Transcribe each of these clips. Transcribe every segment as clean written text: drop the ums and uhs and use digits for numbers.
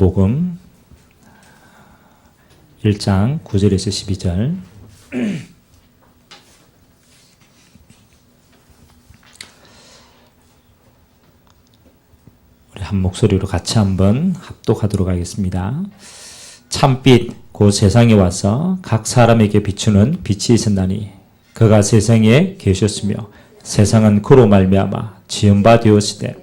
요한복음 1장 9절에서 12절. 우리 한 목소리로 같이 한번 합독하도록 하겠습니다. 참빛 곧 세상에 와서 각 사람에게 비추는 빛이 있었나니 그가 세상에 계셨으며 세상은 그로 말미암아 지은 바 되었으되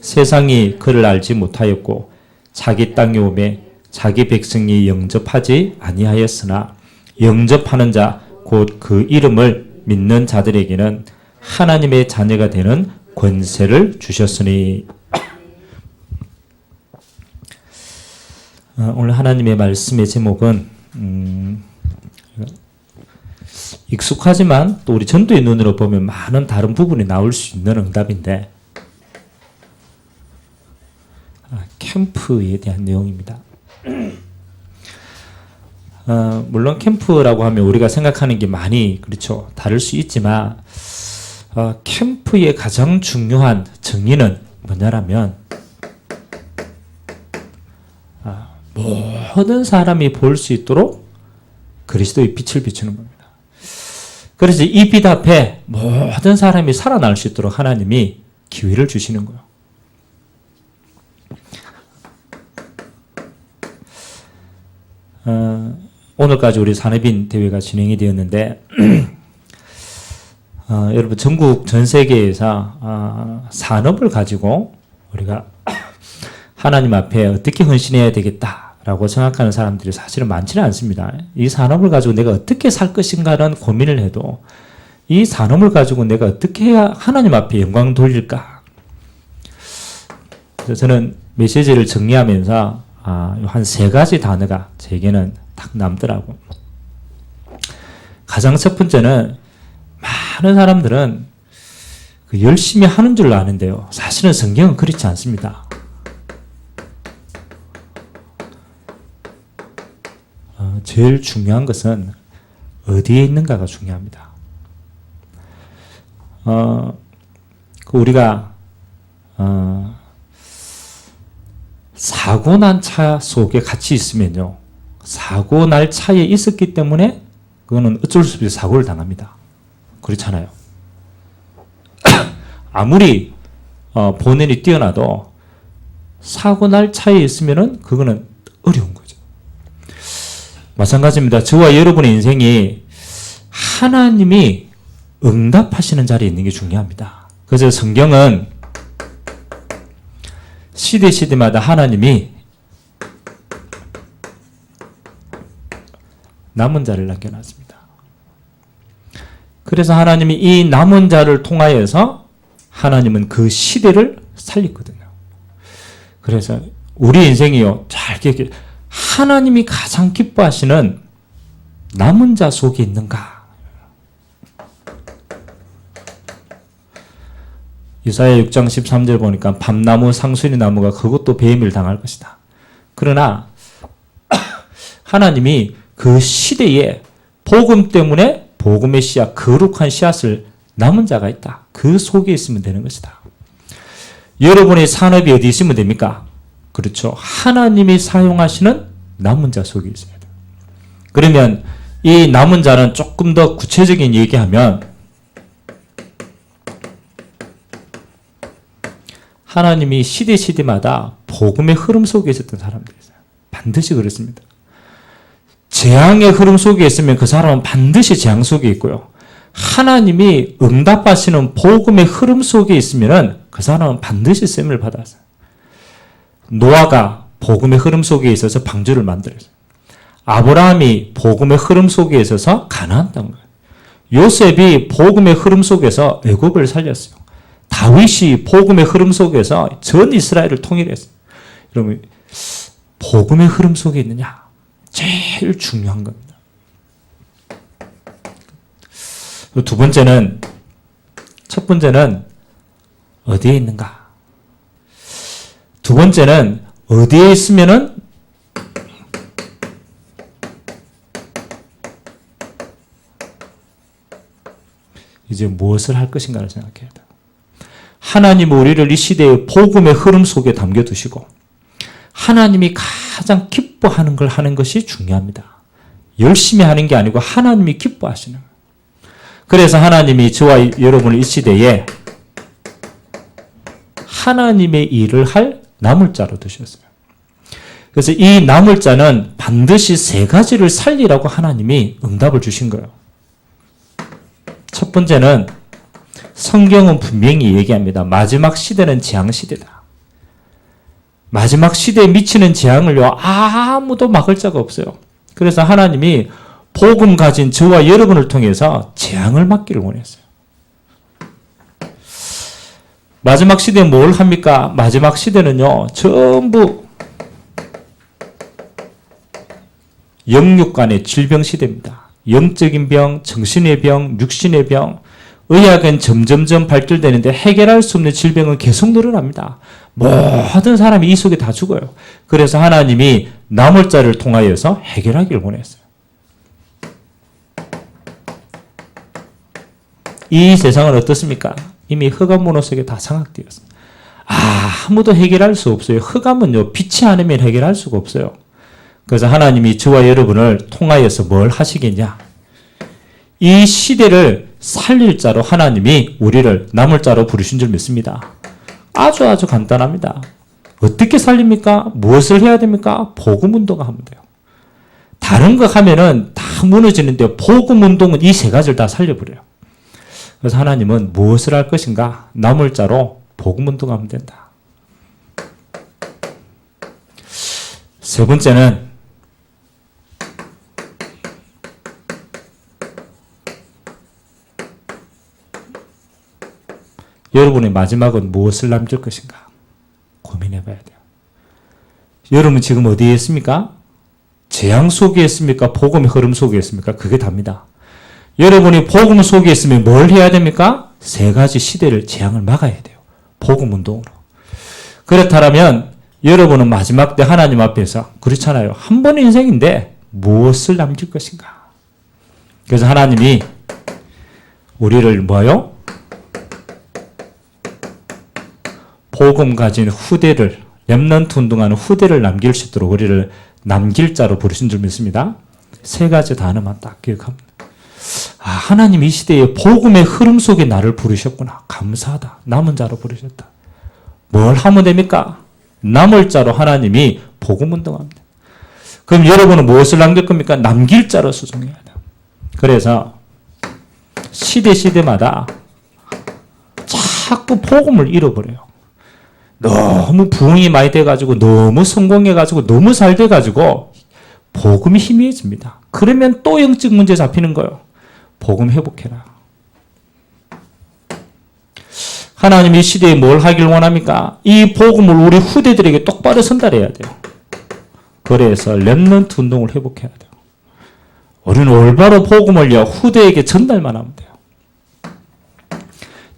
세상이 그를 알지 못하였고 자기 땅에 오매 자기 백성이 영접하지 아니하였으나 영접하는 자 곧 그 이름을 믿는 자들에게는 하나님의 자녀가 되는 권세를 주셨으니. 오늘 하나님의 말씀의 제목은 익숙하지만 또 우리 전도의 눈으로 보면 많은 다른 부분이 나올 수 있는 응답인데 캠프에 대한 내용입니다. 물론 캠프라고 하면 우리가 생각하는 게 많이 그렇죠. 다를 수 있지만 캠프의 가장 중요한 정의는 뭐냐라면 모든 사람이 볼 수 있도록 그리스도의 빛을 비추는 겁니다. 그래서 이 빛 앞에 모든 사람이 살아날 수 있도록 하나님이 기회를 주시는 거예요. 오늘까지 우리 산업인 대회가 진행이 되었는데 여러분 전국 전 세계에서 산업을 가지고 우리가 하나님 앞에 어떻게 헌신해야 되겠다라고 생각하는 사람들이 사실은 많지는 않습니다. 이 산업을 가지고 내가 어떻게 살 것인가라는 고민을 해도 이 산업을 가지고 내가 어떻게 해야 하나님 앞에 영광 돌릴까? 그래서 저는 메시지를 정리하면서 한 세 가지 단어가 제게는 딱 남더라고. 가장 첫 번째는 많은 사람들은 열심히 하는 줄로 아는데요. 사실은 성경은 그렇지 않습니다. 제일 중요한 것은 어디에 있는가가 중요합니다. 우리가 사고 난 차 속에 같이 있으면요. 사고 날 차에 있었기 때문에 그거는 어쩔 수 없이 사고를 당합니다. 그렇잖아요. 아무리 보넷이 뛰어나도 사고 날 차에 있으면은 그거는 어려운 거죠. 마찬가지입니다. 저와 여러분의 인생이 하나님이 응답하시는 자리에 있는 게 중요합니다. 그래서 성경은 시대마다 하나님이 남은 자를 남겨놨습니다. 그래서 하나님이 이 남은 자를 통하여서 하나님은 그 시대를 살리거든요. 그래서 우리 인생이요, 잘 기억해. 하나님이 가장 기뻐하시는 남은 자 속에 있는가? 이사야 6장 13절 보니까 밤나무 상수리 나무가 그것도 배임을 당할 것이다. 그러나 하나님이 그 시대에 복음 때문에 복음의 씨앗, 거룩한 씨앗을 남은 자가 있다. 그 속에 있으면 되는 것이다. 여러분의 산업이 어디 있으면 됩니까? 그렇죠. 하나님이 사용하시는 남은 자 속에 있어야 돼요. 그러면 이 남은 자는 조금 더 구체적인 얘기하면 하나님이 시대마다 복음의 흐름 속에 있었던 사람들이 있어요. 반드시 그렇습니다. 재앙의 흐름 속에 있으면 그 사람은 반드시 재앙 속에 있고요. 하나님이 응답하시는 복음의 흐름 속에 있으면 그 사람은 반드시 쓰임을 받았어요. 노아가 복음의 흐름 속에 있어서 방주를 만들었어요. 아브라함이 복음의 흐름 속에 있어서 가나안 땅을, 요셉이 복음의 흐름 속에서 애굽을 살렸어요. 다윗이 복음의 흐름 속에서 전 이스라엘을 통일했어요. 여러분, 복음의 흐름 속에 있느냐? 제일 중요한 겁니다. 두 번째는, 첫 번째는 어디에 있는가? 두 번째는 어디에 있으면은 이제 무엇을 할 것인가를 생각해야 돼요. 하나님은 우리를 이 시대의 복음의 흐름 속에 담겨두시고 하나님이 가장 기뻐하는 걸 하는 것이 중요합니다. 열심히 하는 게 아니고 하나님이 기뻐하시는 거예요. 그래서 하나님이 저와 여러분을 이 시대에 하나님의 일을 할 나물자로 두셨어요. 그래서 이 나물자는 반드시 세 가지를 살리라고 하나님이 응답을 주신 거예요. 첫 번째는 성경은 분명히 얘기합니다. 마지막 시대는 재앙시대다. 마지막 시대에 미치는 재앙을요, 아무도 막을 자가 없어요. 그래서 하나님이 복음 가진 저와 여러분을 통해서 재앙을 막기를 원했어요. 마지막 시대에 뭘 합니까? 마지막 시대는요, 전부 영육 간의 질병 시대입니다. 영적인 병, 정신의 병, 육신의 병, 의학은 점점점 발달되는데 해결할 수 없는 질병은 계속 늘어납니다. 모든 사람이 이 속에 다 죽어요. 그래서 하나님이 나물자를 통하여서 해결하기를 원했어요. 이 세상은 어떻습니까? 이미 흑암문호 속에 다 장악되었어요. 아무도 해결할 수 없어요. 흑암은요, 빛이 아니면 해결할 수가 없어요. 그래서 하나님이 저와 여러분을 통하여서 뭘 하시겠냐? 이 시대를 살릴 자로 하나님이 우리를 나물자로 부르신 줄 믿습니다. 아주 간단합니다. 어떻게 살립니까? 무엇을 해야 됩니까? 복음운동을 하면 돼요. 다른 거 하면은 다 무너지는데 복음운동은 이 세 가지를 다 살려버려요. 그래서 하나님은 무엇을 할 것인가? 나물자로 복음운동을 하면 된다. 세 번째는 여러분의 마지막은 무엇을 남길 것인가? 고민해 봐야 돼요. 여러분 지금 어디에 있습니까? 재앙 속에 있습니까? 복음의 흐름 속에 있습니까? 그게 답니다. 여러분이 복음 속에 있으면 뭘 해야 됩니까? 세 가지 시대를 재앙을 막아야 돼요. 복음 운동으로. 그렇다면 여러분은 마지막 때 하나님 앞에서 그렇잖아요. 한 번의 인생인데 무엇을 남길 것인가? 그래서 하나님이 우리를 뭐요? 복음 가진 후대를, 렘넌트 운동하는 후대를 남길 수 있도록 우리를 남길 자로 부르신 줄 믿습니다. 세 가지 단어만 딱 기억합니다. 하나님 이 시대에 복음의 흐름 속에 나를 부르셨구나. 감사하다. 남은 자로 부르셨다. 뭘 하면 됩니까? 남을 자로 하나님이 복음 운동합니다. 그럼 여러분은 무엇을 남길 겁니까? 남길 자로 수송해야 돼요. 그래서 시대마다 자꾸 복음을 잃어버려요. 너무 부흥이 많이 돼가지고 너무 성공해가지고 너무 잘 돼가지고 복음이 희미해집니다. 그러면 또 영적 문제 잡히는 거예요. 복음 회복해라. 하나님 이 시대에 뭘 하길 원합니까? 이 복음을 우리 후대들에게 똑바로 전달해야 돼요. 그래서 렘넌트 운동을 회복해야 돼요. 우리는 올바로 복음을요, 후대에게 전달만 하면 돼요.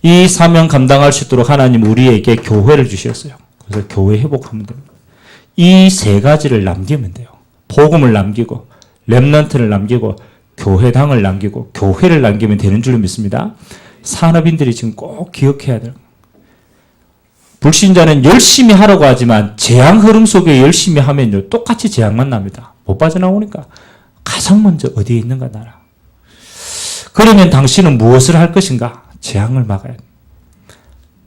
이 사명 감당할 수 있도록 하나님 우리에게 교회를 주셨어요. 그래서 교회 회복하면 됩니다. 이 세 가지를 남기면 돼요. 복음을 남기고, 렘넌트를 남기고, 교회당을 남기고, 교회를 남기면 되는 줄 믿습니다. 산업인들이 지금 꼭 기억해야 돼요. 불신자는 열심히 하려고 하지만 재앙 흐름 속에 열심히 하면요, 똑같이 재앙만 납니다. 못 빠져나오니까 가장 먼저 어디에 있는가 나라. 그러면 당신은 무엇을 할 것인가? 재앙을 막아야 돼.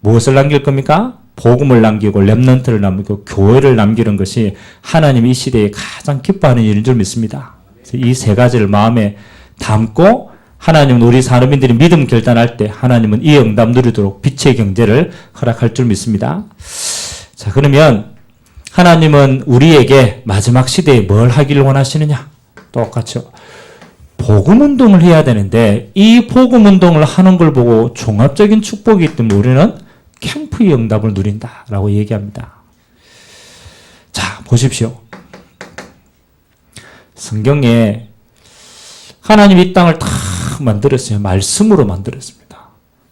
무엇을 남길 겁니까? 복음을 남기고 렘넌트를 남기고 교회를 남기는 것이 하나님 이 시대에 가장 기뻐하는 일인 줄 믿습니다. 이 세 가지를 마음에 담고 하나님은 우리 산업인들이 믿음 결단할 때 하나님은 이 응답 누리도록 빛의 경제를 허락할 줄 믿습니다. 자, 그러면 하나님은 우리에게 마지막 시대에 뭘 하기를 원하시느냐? 똑같죠. 복음 운동을 해야 되는데 이 복음 운동을 하는 걸 보고 종합적인 축복이기 때문에 우리는 캠프의 응답을 누린다라고 얘기합니다. 자, 보십시오. 성경에 하나님이 이 땅을 다 만들었어요. 말씀으로 만들었습니다.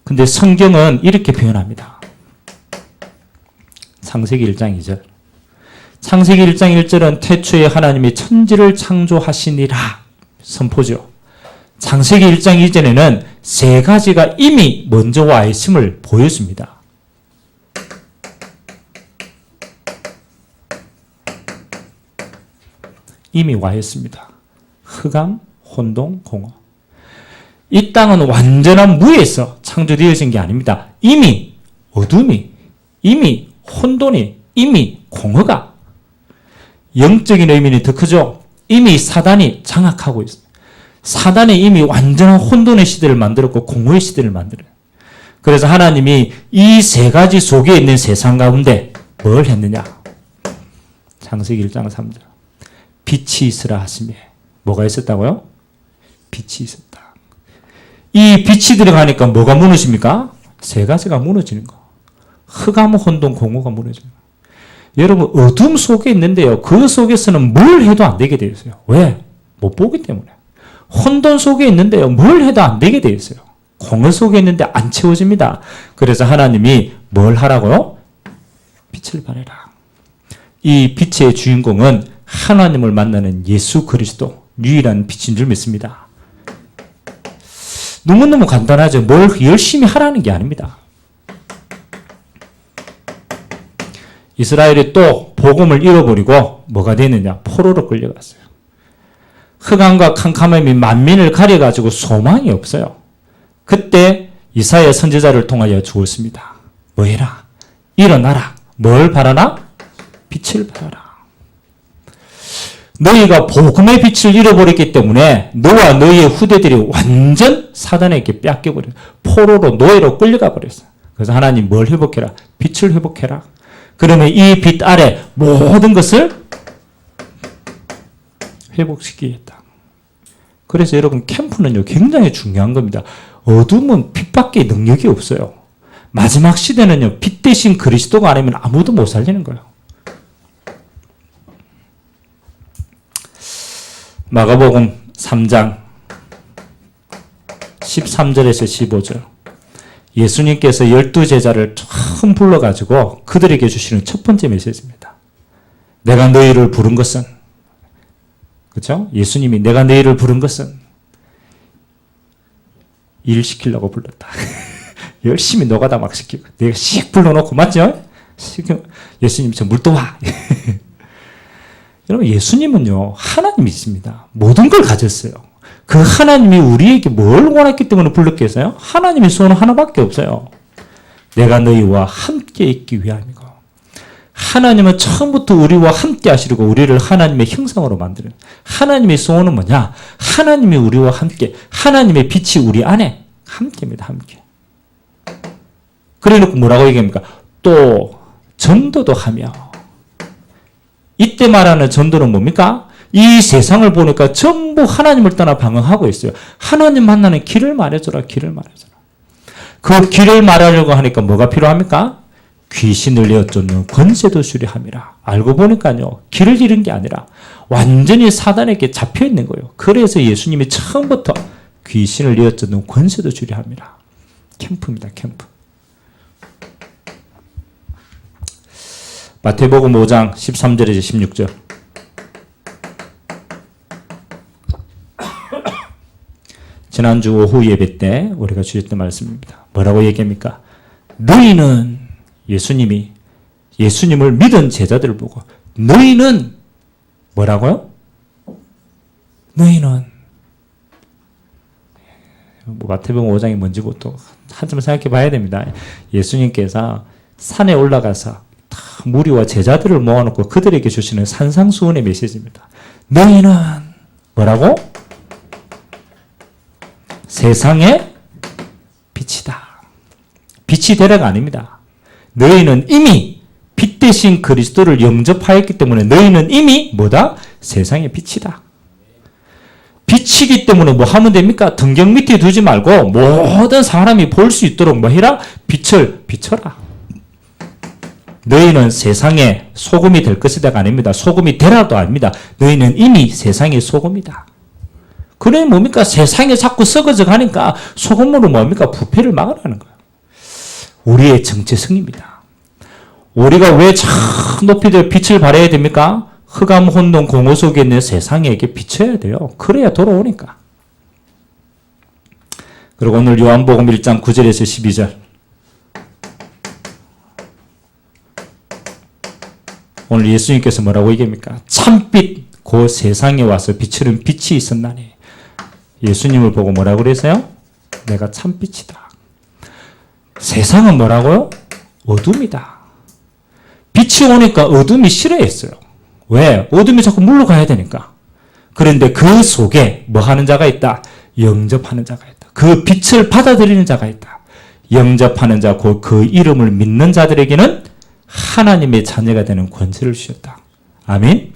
근데 성경은 이렇게 표현합니다. 창세기 1장 2절. 창세기 1장 1절은 태초에 하나님이 천지를 창조하시니라 선포죠. 창세기 1장 이전에는 세 가지가 이미 먼저 와 있음을 보여줍니다. 이미 와 있습니다. 흑암, 혼돈, 공허. 이 땅은 완전한 무에서 창조되어진 게 아닙니다. 이미 어둠이, 이미 혼돈이, 이미 공허가, 영적인 의미는 더 크죠. 이미 사단이 장악하고 있어요. 사단이 이미 완전한 혼돈의 시대를 만들었고 공허의 시대를 만들어요. 그래서 하나님이 이 세 가지 속에 있는 세상 가운데 뭘 했느냐? 창세기 1장 3절. 빛이 있으라 하시며 뭐가 있었다고요? 빛이 있었다. 이 빛이 들어가니까 뭐가 무너집니까? 세 가지가 무너지는 거. 흑암, 혼돈, 공허가 무너지는 거. 여러분 어둠 속에 있는데요. 그 속에서는 뭘 해도 안 되게 되어 있어요. 왜? 못 보기 때문에. 혼돈 속에 있는데요. 뭘 해도 안 되게 되어 있어요. 공허 속에 있는데 안 채워집니다. 그래서 하나님이 뭘 하라고요? 빛을 발해라. 이 빛의 주인공은 하나님을 만나는 예수 그리스도 유일한 빛인 줄 믿습니다. 너무너무 간단하죠. 뭘 열심히 하라는 게 아닙니다. 이스라엘이 또 복음을 잃어버리고 뭐가 되느냐? 포로로 끌려갔어요. 흑암과 캄캄함이 만민을 가려가지고 소망이 없어요. 그때 이사야 선지자를 통하여 주었습니다. 뭐 해라? 일어나라. 뭘 바라나? 빛을 바라라. 너희가 복음의 빛을 잃어버렸기 때문에 너와 너희의 후대들이 완전 사단에게 뺏겨버렸어요. 포로로 노예로 끌려가 버렸어요. 그래서 하나님 뭘 회복해라? 빛을 회복해라. 그러면 이 빛 아래 모든 것을 회복시키겠다. 그래서 여러분 캠프는요 굉장히 중요한 겁니다. 어둠은 빛밖에 능력이 없어요. 마지막 시대는요 빛 대신 그리스도가 아니면 아무도 못 살리는 거예요. 마가복음 3장 13절에서 15절. 예수님께서 12제자를 처음 불러가지고 그들에게 주시는 첫 번째 메시지입니다. 내가 너희를 부른 것은, 그렇죠? 예수님이 내가 너희를 부른 것은 일 시키려고 불렀다. 열심히 노가다 막 시키고 내가 씩 불러놓고, 맞죠? 예수님 저 물 또 와. 여러분 예수님은요 하나님이십니다. 모든 걸 가졌어요. 그 하나님이 우리에게 뭘 원했기 때문에 불렀겠어요? 하나님의 소원은 하나밖에 없어요. 내가 너희와 함께 있기 위함이고. 하나님은 처음부터 우리와 함께 하시려고 우리를 하나님의 형상으로 만드는. 하나님의 소원은 뭐냐? 하나님이 우리와 함께, 하나님의 빛이 우리 안에 함께입니다. 함께. 그래놓고 뭐라고 얘기합니까? 또 전도도 하며. 이때 말하는 전도는 뭡니까? 이 세상을 보니까 전부 하나님을 떠나 방황하고 있어요. 하나님 만나는 길을 말해줘라, 길을 말해줘라. 그 길을 말하려고 하니까 뭐가 필요합니까? 귀신을 내어쫓는 권세도 수리함이라. 알고 보니까요, 길을 잃은 게 아니라 완전히 사단에게 잡혀 있는 거예요. 그래서 예수님이 처음부터 귀신을 내어쫓는 권세도 수리함이라. 캠프입니다, 캠프. 마태복음 5장 13절에서 16절. 지난주 오후 예배 때 우리가 주셨던 말씀입니다. 뭐라고 얘기합니까? 너희는, 예수님이 예수님을 믿은 제자들을 보고 너희는 뭐라고요? 너희는 마태복음 5장이 뭔지 또 한참 생각해 봐야 됩니다. 예수님께서 산에 올라가서 무리와 제자들을 모아놓고 그들에게 주시는 산상수훈의 메시지입니다. 너희는 뭐라고? 세상의 빛이다. 빛이 되라가 아닙니다. 너희는 이미 빛 대신 그리스도를 영접하였기 때문에 너희는 이미 뭐다? 세상의 빛이다. 빛이기 때문에 뭐 하면 됩니까? 등경 밑에 두지 말고 모든 사람이 볼 수 있도록 뭐 해라? 빛을 비춰라. 너희는 세상의 소금이 될 것이다가 아닙니다. 소금이 되라도 아닙니다. 너희는 이미 세상의 소금이다. 그래 뭡니까? 세상에 자꾸 썩어져 가니까 소금으로 뭡니까? 부패를 막으라는 거예요. 우리의 정체성입니다. 우리가 왜 저 높이 될 빛을 발해야 됩니까? 흑암 혼돈 공허 속에 있는 세상에게 비춰야 돼요. 그래야 돌아오니까. 그리고 오늘 요한복음 1장 9절에서 12절. 오늘 예수님께서 뭐라고 얘기합니까? 참빛 그 세상에 와서 비추는 빛이 있었나니. 예수님을 보고 뭐라고 그랬어요? 내가 참 빛이다. 세상은 뭐라고요? 어둠이다. 빛이 오니까 어둠이 싫어했어요. 왜? 어둠이 자꾸 물러가야 되니까. 그런데 그 속에 뭐 하는 자가 있다? 영접하는 자가 있다. 그 빛을 받아들이는 자가 있다. 영접하는 자, 그 이름을 믿는 자들에게는 하나님의 자녀가 되는 권세를 주셨다. 아멘.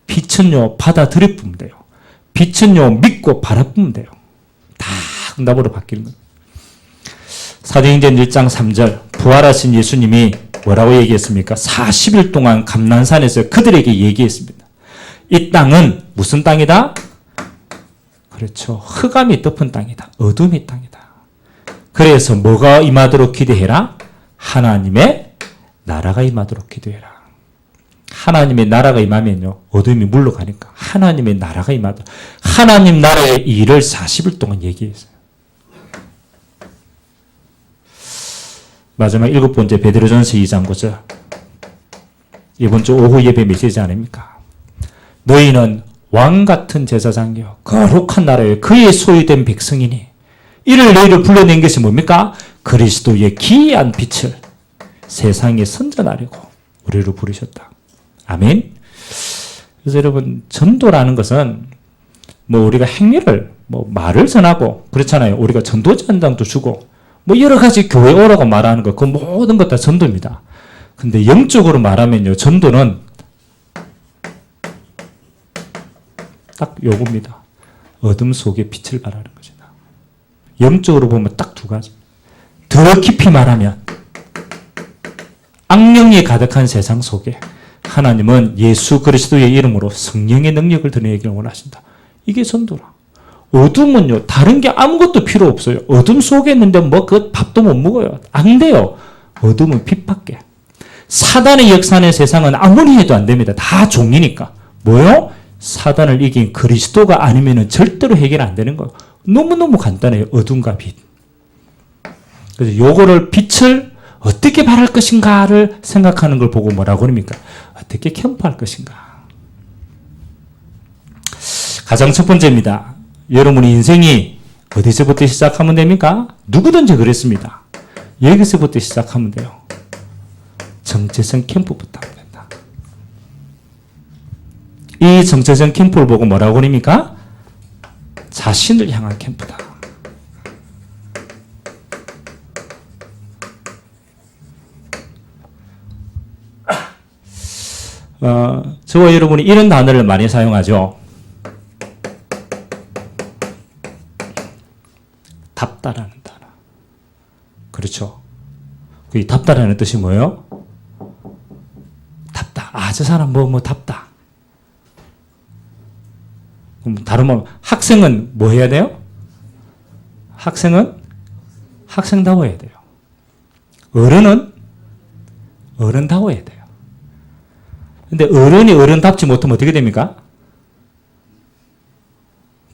빛은요, 받아들이면 돼요. 빛은요, 믿고 바라보면 돼요. 다 응답으로 바뀌는 거예요. 사도행전 1장 3절, 부활하신 예수님이 뭐라고 얘기했습니까? 40일 동안 감난산에서 그들에게 얘기했습니다. 이 땅은 무슨 땅이다? 그렇죠. 흑암이 덮은 땅이다. 어둠의 땅이다. 그래서 뭐가 임하도록 기도해라? 하나님의 나라가 임하도록 기도해라. 하나님의 나라가 임하면요, 어둠이 물러가니까 하나님의 나라가 임하도록. 하나님 나라의 일을 40일 동안 얘기했어요. 마지막 7번째, 베드로전서 2장 9절. 이번 주 오후 예배 메시지 아닙니까? 너희는 왕 같은 제사장이요 거룩한 나라요 그의 소유된 백성이니 이를 너희를 불러낸 것이 뭡니까? 그리스도의 기이한 빛을 세상에 선전하려고 우리를 부르셨다. 아멘. 그래서 여러분, 전도라는 것은 뭐 우리가 행위를 말을 전하고 그렇잖아요. 우리가 전도지 한 장도 주고 여러 가지 교회 오라고 말하는 거, 그 모든 것 다 전도입니다. 근데 영적으로 말하면요, 전도는 딱 요겁니다. 어둠 속에 빛을 발하는 것이다. 영적으로 보면 딱 두 가지. 더 깊이 말하면 악령이 가득한 세상 속에 하나님은 예수 그리스도의 이름으로 성령의 능력을 드러내기를 원하신다. 이게 전도라. 어둠은요, 다른 게 아무것도 필요 없어요. 어둠 속에 있는데 그 밥도 못 먹어요. 안 돼요. 어둠은 빛밖에. 사단의 역사는 세상은 아무리 해도 안 됩니다. 다 종이니까. 뭐요? 사단을 이긴 그리스도가 아니면 절대로 해결 안 되는 거예요. 너무너무 간단해요. 어둠과 빛. 그래서 요거를 빛을 어떻게 발할 것인가를 생각하는 걸 보고 뭐라고 그럽니까? 어떻게 캠프할 것인가. 가장 첫 번째입니다. 여러분의 인생이 어디서부터 시작하면 됩니까? 누구든지 그랬습니다. 여기서부터 시작하면 돼요. 정체성 캠프부터 하면 된다. 이 정체성 캠프를 보고 뭐라고 그럽니까? 자신을 향한 캠프다. 저와 여러분이 이런 단어를 많이 사용하죠. 답다라는 단어. 그렇죠. 그 답다라는 뜻이 뭐예요? 답다. 저 사람 답다. 그럼 다른 말, 학생은 뭐 해야 돼요? 학생은 학생다워야 돼요. 어른은 어른다워야 돼요. 근데 어른이 어른답지 못하면 어떻게 됩니까?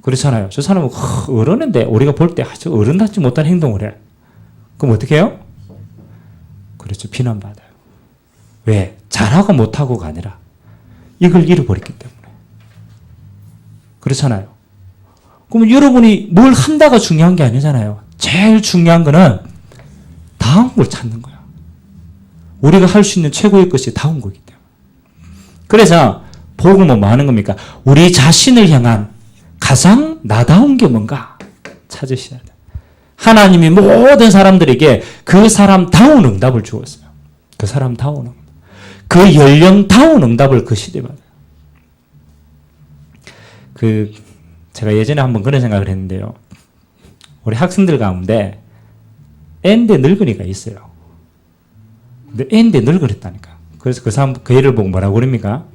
그렇잖아요. 저 사람은 어른인데 우리가 볼 때 저 어른답지 못한 행동을 해. 그럼 어떻게 해요? 그렇죠. 비난받아요. 왜? 잘하고 못하고가 아니라 이걸 잃어버렸기 때문에. 그렇잖아요. 그럼 여러분이 뭘 한다가 중요한 게 아니잖아요. 제일 중요한 거는 다음 걸 찾는 거야. 우리가 할 수 있는 최고의 것이 다음 거기 때문에. 그래서 복음은 뭐 하는 겁니까? 우리 자신을 향한 가장 나다운 게 뭔가 찾으셔야 돼요. 하나님이 모든 사람들에게 그 사람다운 응답을 주었어요. 그 사람다운 응답. 그 연령다운 응답을 그 시대에 받아요. 제가 예전에 한번 그런 생각을 했는데요. 우리 학생들 가운데 N대 늙은이가 있어요. 근데 N대 늙으랬다니까. 그래서 그 사람, 그 애를 보고 뭐라고 그럽니까?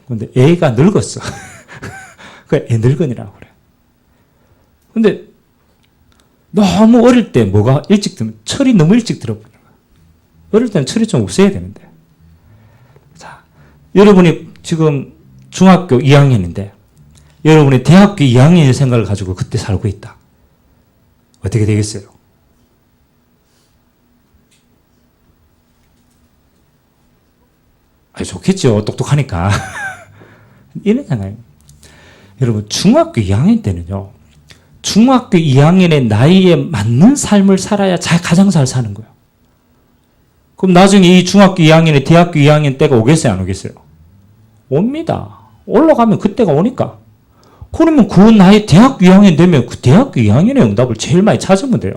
근데 애가 늙었어. 그 애 늙은이라고 그래. 근데 너무 어릴 때 뭐가 일찍 들면 철이 너무 일찍 들어버리는 거야. 어릴 때는 철이 좀 없어야 되는데. 자, 여러분이 지금 중학교 2학년인데 여러분이 대학교 2학년의 생각을 가지고 그때 살고 있다. 어떻게 되겠어요? 좋겠죠. 똑똑하니까. 이런 생각이에요. 여러분, 중학교 2학년 때는요, 중학교 2학년의 나이에 맞는 삶을 살아야 가장 잘 사는 거예요. 그럼 나중에 이 중학교 2학년에 대학교 2학년 때가 오겠어요, 안 오겠어요? 옵니다. 올라가면 그때가 오니까. 그러면 그 나이 대학교 2학년 되면 그 대학교 2학년의 응답을 제일 많이 찾으면 돼요.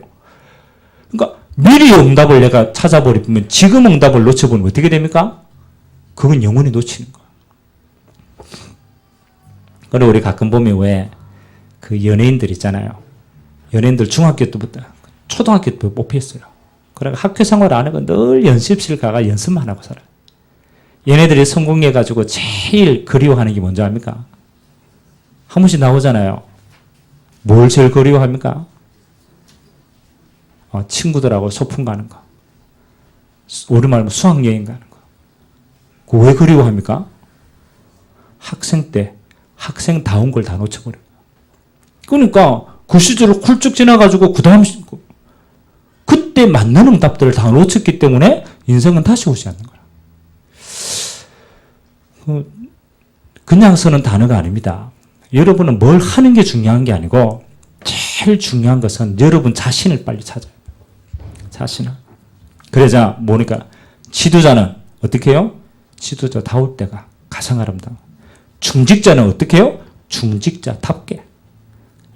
그러니까 미리 응답을 내가 찾아버리면 지금 응답을 놓쳐보면 어떻게 됩니까? 그건 영원히 놓치는 거예요. 그리고 우리 가끔 보면 왜 그 연예인들 있잖아요. 연예인들 중학교 때부터 초등학교 때 뽑혔어요. 그러니까 학교 생활 안 하고 늘 연습실 가가 연습만 하고 살아요. 얘네들이 성공해가지고 제일 그리워하는 게 뭔지 압니까? 한 번씩 나오잖아요. 뭘 제일 그리워합니까? 친구들하고 소풍 가는 거. 오랜만에 수학여행 가는 거. 그거 왜 그리워합니까? 학생 때 학생다운 걸 다 놓쳐버려요. 그러니까 그 시절을 훌쩍 지나가지고 그 다음 그때 맞는 응답들을 다 놓쳤기 때문에 인생은 다시 오지 않는 거야. 그냥 쓰는 단어가 아닙니다. 여러분은 뭘 하는 게 중요한 게 아니고 제일 중요한 것은 여러분 자신을 빨리 찾아야 돼요. 자신을. 그러자 뭐니까 지도자는 어떻게 해요? 지도자다울 때가 가장 아름다워. 중직자는 어떻게 해요? 중직자답게.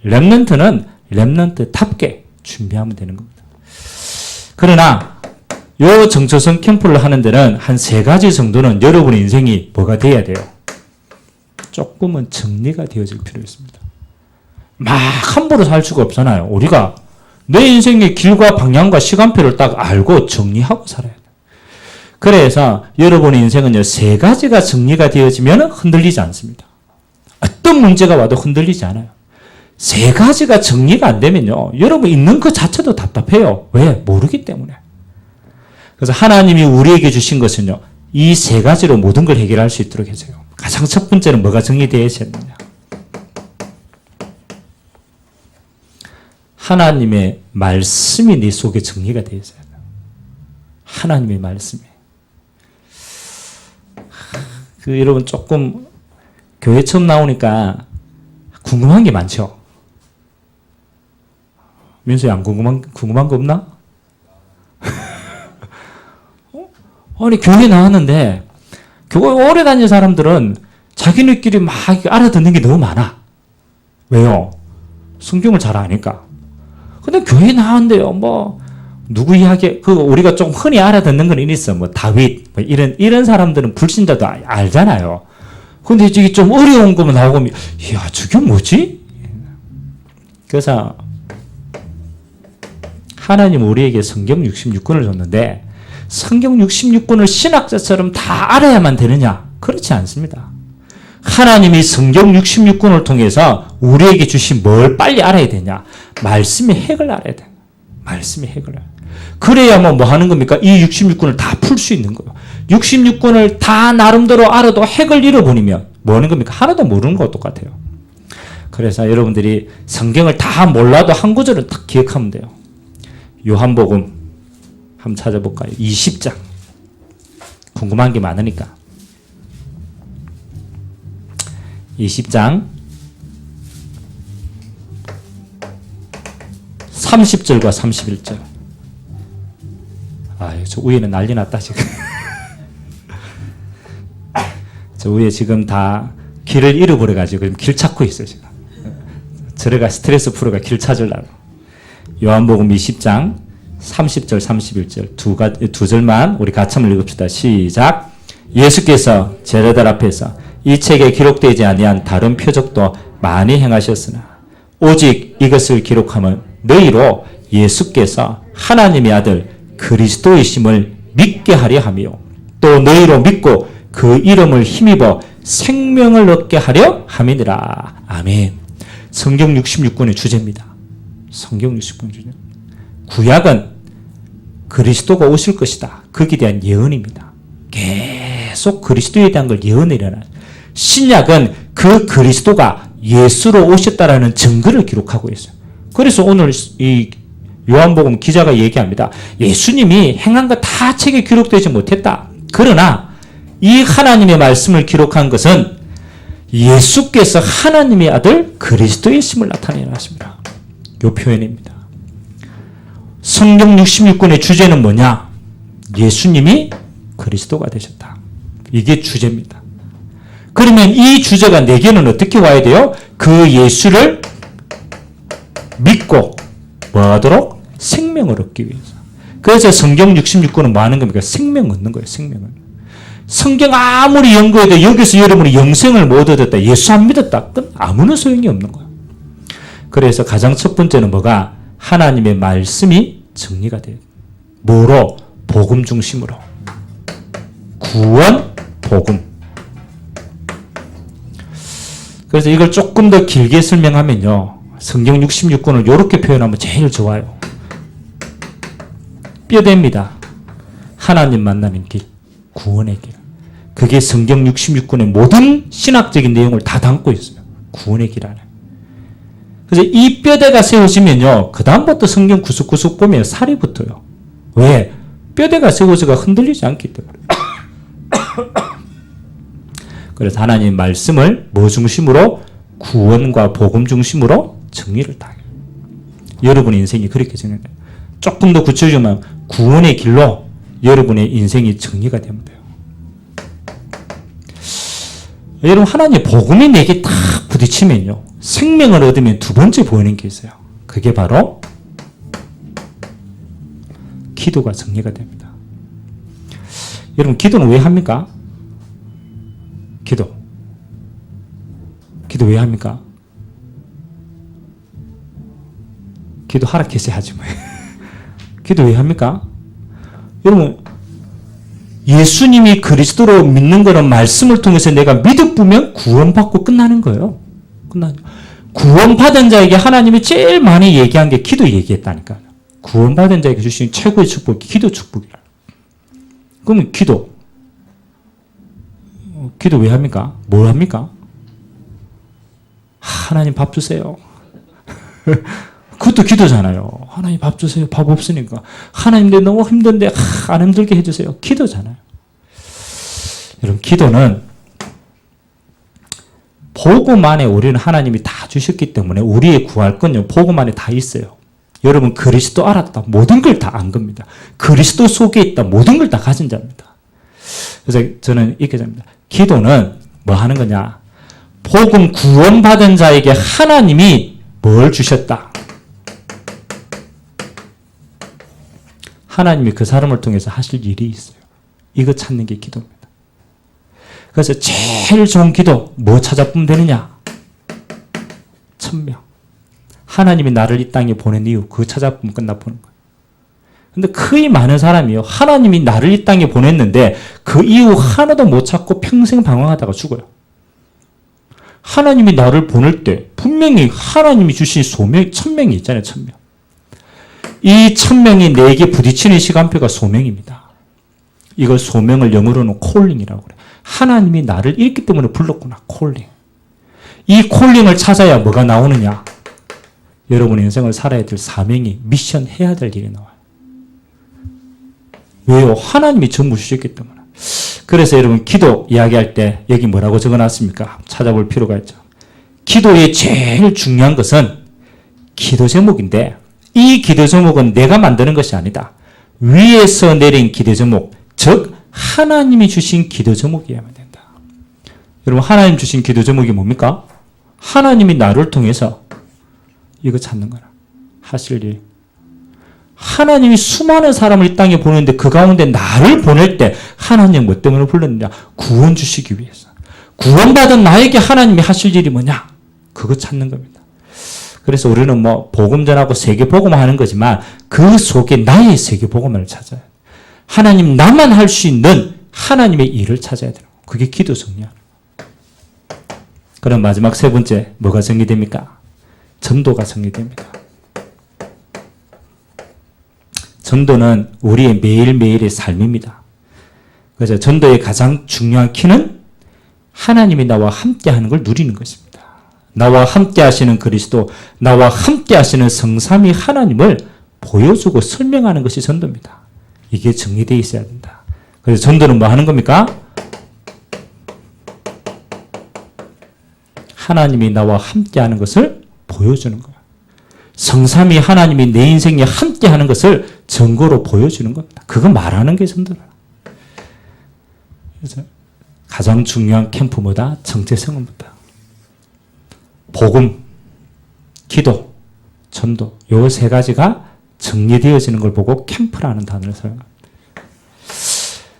렘넌트는 렘넌트답게 준비하면 되는 겁니다. 그러나 요 정초성 캠프를 하는 데는 한 3가지 정도는 여러분의 인생이 뭐가 돼야 돼요? 조금은 정리가 되어질 필요 있습니다. 막 함부로 살 수가 없잖아요. 우리가 내 인생의 길과 방향과 시간표를 딱 알고 정리하고 살아야 돼요. 그래서 여러분의 인생은요, 3가지가 정리가 되어지면 흔들리지 않습니다. 어떤 문제가 와도 흔들리지 않아요. 3가지가 정리가 안 되면요, 여러분 있는 그 자체도 답답해요. 왜? 모르기 때문에. 그래서 하나님이 우리에게 주신 것은요, 이 3가지로 모든 걸 해결할 수 있도록 해줘요. 가장 첫 번째는 뭐가 정리되어야 했느냐? 하나님의 말씀이 네 속에 정리가 되어야 해요. 하나님의 말씀이. 여러분 조금 교회 처음 나오니까 궁금한 게 많죠? 민수야, 안 궁금한 거 없나? 아니, 교회 나왔는데, 교회 오래 다닌 사람들은 자기네끼리 막 알아듣는 게 너무 많아. 왜요? 성경을 잘 아니까. 근데 교회 나왔는데요, 누구 이야기, 우리가 좀 흔히 알아듣는 건 있어. 다윗, 이런 사람들은 불신자도 알잖아요. 근데 이게 좀 어려운 거만 나오면, 이야, 저게 뭐지? 그래서, 하나님 우리에게 성경 66권을 줬는데, 성경 66권을 신학자처럼 다 알아야만 되느냐? 그렇지 않습니다. 하나님이 성경 66권을 통해서 우리에게 주신 뭘 빨리 알아야 되냐? 말씀의 핵을 알아야 돼. 말씀의 핵을. 그래야만 뭐 하는 겁니까? 이 66권을 다 풀 수 있는 거예요. 66권을 다 나름대로 알아도 핵을 잃어버리면 뭐 하는 겁니까? 하나도 모르는 것과 똑같아요. 그래서 여러분들이 성경을 다 몰라도 한 구절은 딱 기억하면 돼요. 요한복음 한번 찾아볼까요? 20장. 궁금한 게 많으니까. 20장 30절과 31절. 저 위에는 난리 났다 지금. 저 위에 지금 다 길을 잃어버려가지고 길 찾고 있어요 지금. 저래가 스트레스 풀어가 길 찾으려고. 요한복음 20장 30절 31절 두 절만 우리 같이 한번 읽읍시다. 시작. 예수께서 제자들 앞에서 이 책에 기록되지 아니한 다른 표적도 많이 행하셨으나 오직 이것을 기록하면 너희로 예수께서 하나님의 아들 그리스도이심을 믿게 하려 하며 또 너희로 믿고 그 이름을 힘입어 생명을 얻게 하려 함이니라. 아멘. 성경 66권의 주제입니다. 성경 66권의 주제. 구약은 그리스도가 오실 것이다. 거기에 대한 예언입니다. 계속 그리스도에 대한 걸 예언이라는. 신약은 그 그리스도가 예수로 오셨다라는 증거를 기록하고 있어요. 그래서 오늘 이 요한복음 기자가 얘기합니다. 예수님이 행한 거 다 책에 기록되지 못했다. 그러나 이 하나님의 말씀을 기록한 것은 예수께서 하나님의 아들 그리스도이심을 나타내는 것입니다. 이 표현입니다. 성경 66권의 주제는 뭐냐? 예수님이 그리스도가 되셨다. 이게 주제입니다. 그러면 이 주제가 내게는 어떻게 와야 돼요? 그 예수를 믿고 뭐 하도록? 생명을 얻기 위해서. 그래서 성경 66권은 뭐 하는 겁니까? 생명 얻는 거예요. 생명을. 성경 아무리 연구해도 여기서 여러분이 영생을 못 얻었다. 예수 안 믿었다. 그건 아무런 소용이 없는 거예요. 그래서 가장 첫 번째는 뭐가? 하나님의 말씀이 정리가 돼요. 뭐로? 복음 중심으로. 구원, 복음. 그래서 이걸 조금 더 길게 설명하면요. 성경 66권을 이렇게 표현하면 제일 좋아요. 뼈대입니다. 하나님 만나는 길, 구원의 길. 그게 성경 66권의 모든 신학적인 내용을 다 담고 있어요. 구원의 길 안에. 그래서 이 뼈대가 세워지면요. 그 다음부터 성경 구석구석 보면 살이 붙어요. 왜? 뼈대가 세워져가 흔들리지 않기 때문에. 그래서 하나님 말씀을 뭐 중심으로? 구원과 복음 중심으로 정리를 다 해요. 여러분의 인생이 그렇게 정리돼요. 조금 더 구체적이면 구원의 길로 여러분의 인생이 정리가 되면 돼요. 여러분 하나님 복음이 내게 딱 부딪히면요. 생명을 얻으면 두 번째 보이는 게 있어요. 그게 바로 기도가 정리가 됩니다. 여러분 기도는 왜 합니까? 기도 왜 합니까? 기도 하락해서 하지 뭐. 기도 왜 합니까? 여러분 예수님이 그리스도로 믿는 거는 말씀을 통해서 내가 믿어보면 구원받고 끝나는 거예요. 구원받은 자에게 하나님이 제일 많이 얘기한 게 기도 얘기했다니까요. 구원받은 자에게 주신 최고의 축복이 기도 축복이라. 그러면 기도 왜 합니까? 뭘 합니까? 하나님 밥 주세요. 그것도 기도잖아요. 하나님 밥 주세요. 밥 없으니까. 하나님 내 너무 힘든데 안 힘들게 해주세요. 기도잖아요. 여러분 기도는 복음 안에 우리는 하나님이 다 주셨기 때문에 우리의 구할 건요. 복음 안에 다 있어요. 여러분 그리스도 알았다. 모든 걸 다 안 겁니다. 그리스도 속에 있다. 모든 걸 다 가진 자입니다. 그래서 저는 이렇게 잡니다. 기도는 뭐 하는 거냐. 복음 구원받은 자에게 하나님이 뭘 주셨다. 하나님이 그 사람을 통해서 하실 일이 있어요. 이거 찾는 게 기도입니다. 그래서 제일 좋은 기도 뭐 찾아보면 되느냐? 천명. 하나님이 나를 이 땅에 보낸 이유 그거 찾아보면 끝나보는 거예요. 근데 거의 많은 사람이요. 하나님이 나를 이 땅에 보냈는데 그 이유 하나도 못 찾고 평생 방황하다가 죽어요. 하나님이 나를 보낼 때 분명히 하나님이 주신 소명, 천명이 있잖아요. 천명. 이 천명이 내게 부딪히는 시간표가 소명입니다. 이걸 소명을 영어로는 콜링이라고 그래요. 하나님이 나를 읽기 때문에 불렀구나. 콜링. 이 콜링을 찾아야 뭐가 나오느냐. 여러분의 인생을 살아야 될 사명이 미션 해야 될 일이 나와요. 왜요? 하나님이 전부 주셨기 때문에. 그래서 여러분 기도 이야기할 때 여기 뭐라고 적어놨습니까? 찾아볼 필요가 있죠. 기도의 제일 중요한 것은 기도 제목인데 이 기도 제목은 내가 만드는 것이 아니다. 위에서 내린 기도 제목, 즉 하나님이 주신 기도 제목이어야만 된다. 여러분 하나님 주신 기도 제목이 뭡니까? 하나님이 나를 통해서 이거 찾는 거라. 하실 일. 하나님이 수많은 사람을 이 땅에 보내는데 그 가운데 나를 보낼 때 하나님 뭐 때문에 불렀느냐? 구원 주시기 위해서. 구원받은 나에게 하나님이 하실 일이 뭐냐? 그거 찾는 겁니다. 그래서 우리는 뭐 복음 전하고 세계 복음하는 거지만 그 속에 나의 세계 복음을 찾아야 돼. 하나님 나만 할 수 있는 하나님의 일을 찾아야 되는 거예요. 그게 기도 정리야. 그럼 마지막 세 번째 뭐가 정리됩니까? 전도가 정리됩니다. 전도는 우리의 매일매일의 삶입니다. 그래서 전도의 가장 중요한 키는 하나님이 나와 함께 하는 걸 누리는 것입니다. 나와 함께 하시는 그리스도, 나와 함께 하시는 성삼위 하나님을 보여주고 설명하는 것이 전도입니다. 이게 정리되어 있어야 된다. 그래서 전도는 뭐 하는 겁니까? 하나님이 나와 함께하는 것을 보여주는 거예요. 성삼위 하나님이 내 인생에 함께하는 것을 증거로 보여주는 겁니다. 그거 말하는 게 전도라. 그래서 가장 중요한 캠프보다 정체성은 뭐다? 복음, 기도, 전도 요 세 가지가 정리되어지는 걸 보고 캠프라는 단어를 사용합니다.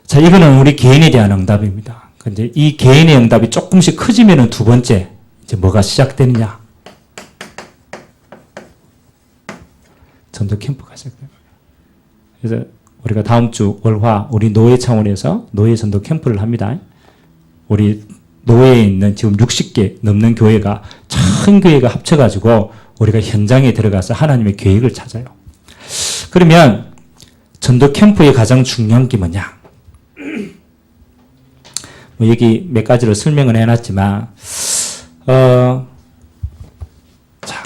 자, 이거는 우리 개인에 대한 응답입니다. 근데 이 개인의 응답이 조금씩 커지면은 두 번째 이제 뭐가 시작되느냐? 전도 캠프가 시작됩니다. 그래서 우리가 다음 주 월화 우리 노예 차원에서 노예 전도 캠프를 합니다. 우리 노예에 있는 지금 60개 넘는 교회가 큰 교회가 합쳐가지고 우리가 현장에 들어가서 하나님의 계획을 찾아요. 그러면 전도 캠프의 가장 중요한 게 뭐냐? 뭐 여기 몇 가지로 설명을 해놨지만, 자,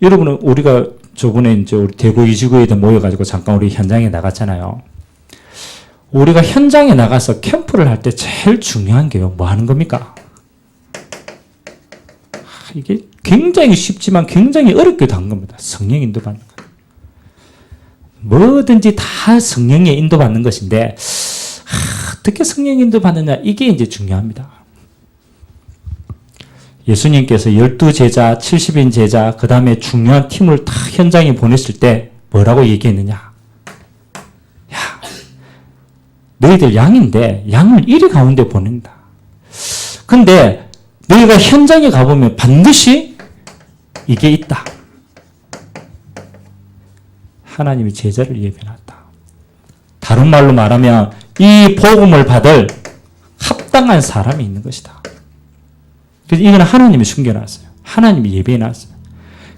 여러분은 우리가 저번에 이제 우리 대구 이주교회도 모여가지고 잠깐 우리 현장에 나갔잖아요. 우리가 현장에 나가서 캠프를 할 때 제일 중요한 게요. 뭐 하는 겁니까? 이게 굉장히 쉽지만 굉장히 어렵기도 한 겁니다. 성령 인도받는 것. 뭐든지 다 성령의 인도받는 것인데 어떻게 성령 인도받느냐 이게 이제 중요합니다. 예수님께서 12제자, 70인 제자, 그 다음에 중요한 팀을 다 현장에 보냈을 때 뭐라고 얘기했느냐? 야, 너희들 양인데 양을 이리 가운데 보낸다. 근데 너희가 현장에 가보면 반드시 이게 있다. 하나님이 제자를 예비해놨다. 다른 말로 말하면 이 복음을 받을 합당한 사람이 있는 것이다. 그래서 이건 하나님이 숨겨놨어요. 하나님이 예비해놨어요.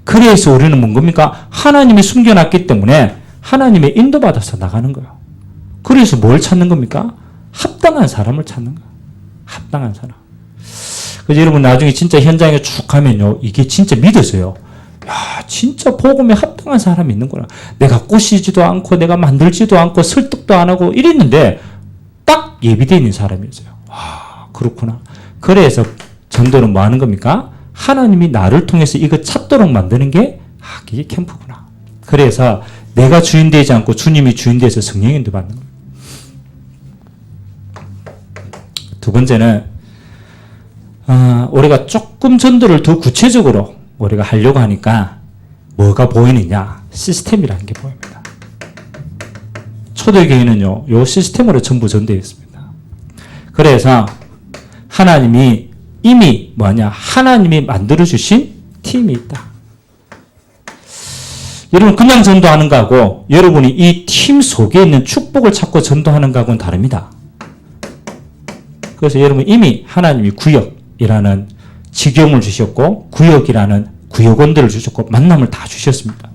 그래서 우리는 뭔 겁니까? 하나님이 숨겨놨기 때문에 하나님의 인도받아서 나가는 거예요. 그래서 뭘 찾는 겁니까? 합당한 사람을 찾는 거예요. 합당한 사람. 그래서 여러분 나중에 진짜 현장에 쭉 가면요. 이게 진짜 믿어져요. 야, 진짜 복음에 합당한 사람이 있는구나. 내가 꼬시지도 않고 내가 만들지도 않고 설득도 안 하고 이랬는데 딱 예비되어 있는 사람이었어요. 와, 그렇구나. 그래서 전도는 뭐 하는 겁니까? 하나님이 나를 통해서 이거 찾도록 만드는 게 이게 캠프구나. 그래서 내가 주인 되지 않고 주님이 주인 돼서 성령인도 받는 거예요. 두 번째는 우리가 조금 전도를 더 구체적으로 우리가 하려고 하니까 뭐가 보이느냐? 시스템이라는 게 보입니다. 초대교회는요, 요 시스템으로 전부 전되어 있습니다. 그래서 하나님이 이미 뭐냐? 하나님이 만들어주신 팀이 있다. 여러분 그냥 전도하는 거하고 여러분이 이 팀 속에 있는 축복을 찾고 전도하는 거하고는 다릅니다. 그래서 여러분 이미 하나님이 구역이라는 직영을 주셨고 구역이라는 구역원들을 주셨고 만남을 다 주셨습니다.